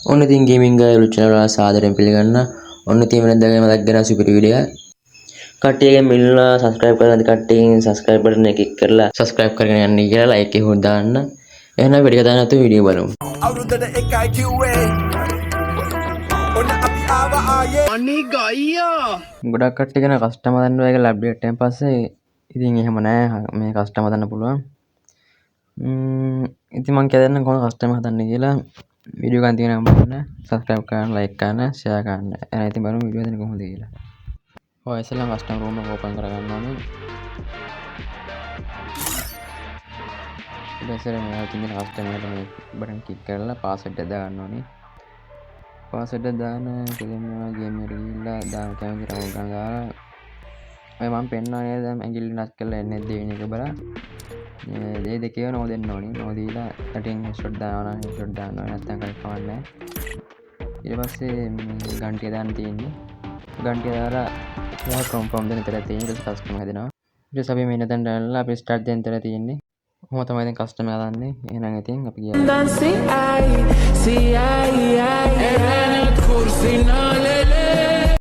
ඔන්න ඉතින් gaming ගාය YouTube channel වල සාදරයෙන් පිළිගන්න. ඔන්න ඉතින් වෙනදා වගේ මතක් කරන සුපිරි වීඩියෝ එකක්. කට්ටියගෙන් මිල්ලා subscribe කරලා නැති කට්ටියගෙන් subscribe button එක click කරලා subscribe කරගෙන යන්න කියලා like එක හොත් දාන්න. එහෙනම් වැඩි කතා නැතුව වීඩියෝ බලමු. අවුරුද්දට එකයි කිව්වේ ඔන්න අපි ආවා ආයේ අනේ ගයියා ගොඩක් කට්ටිය කියන කස්ටමර් දන්න ඔයගල අප්ඩේට් එකෙන් පස්සේ ඉතින් එහෙම නෑ මේ කස්ටමර් දන්න පුළුවන්. ඉතින් මම කියන්න කොහොමද කස්ටමර් හදන්නේ කියලා වීඩියෝ එකක් තියෙනවා බලන්න subscribe කරන්න like කරන්න share කරන්න. එහෙනම් ඉතින් බලමු වීඩියෝ හදන්නේ කොහොමද කියලා. ඔය ඉස්සෙල්ලා කස්ටමර් රූම් එක ඕපන් කරගන්න ඕනේ. ඊට පස්සේ මේ තියෙන කස්ටමර් එකට මේ බටන් ක්ලික් කරලා පාස්වර්ඩ් එක දාගන්න ඕනේ. පාස්වර්ඩ් එක දාන කෙලින්ම ගේම් එකට ගිහිල්ලා දාන කැමති රවුම් ගන්න දාලා ඔය මම පෙන්නනවා නේද ඇඟිලි නත් කරලා එන්නේ දෙවෙනි එක බලන්න. මේ දෙකේ නෝ දෙන්න ඕනේ. නෝ දීලා යටින් හෙඩ්ෂොට් දානවා නම් හෙඩ්ෂොට් දානවා නැත්නම් කල් කවන්නේ. ඊට පස්සේ ගන්ටිය දාන්න තියෙන්නේ. ගන්ටිය දාලා එයා කන්ෆර්ම් දෙන්න ඉතල තියෙන්නේ. ඊට පස්සේ කස්ටමර් හැදෙනවා. ඊට පස්සේ අපි මෙන්න දැන් දාලා අපි ස්ටාර්ට් දෙන්න ඉතල තියෙන්නේ. කොහොම තමයි දැන් කස්ටමර් හදන්නේ. එහෙනම් ඉතින් අපි ගියා.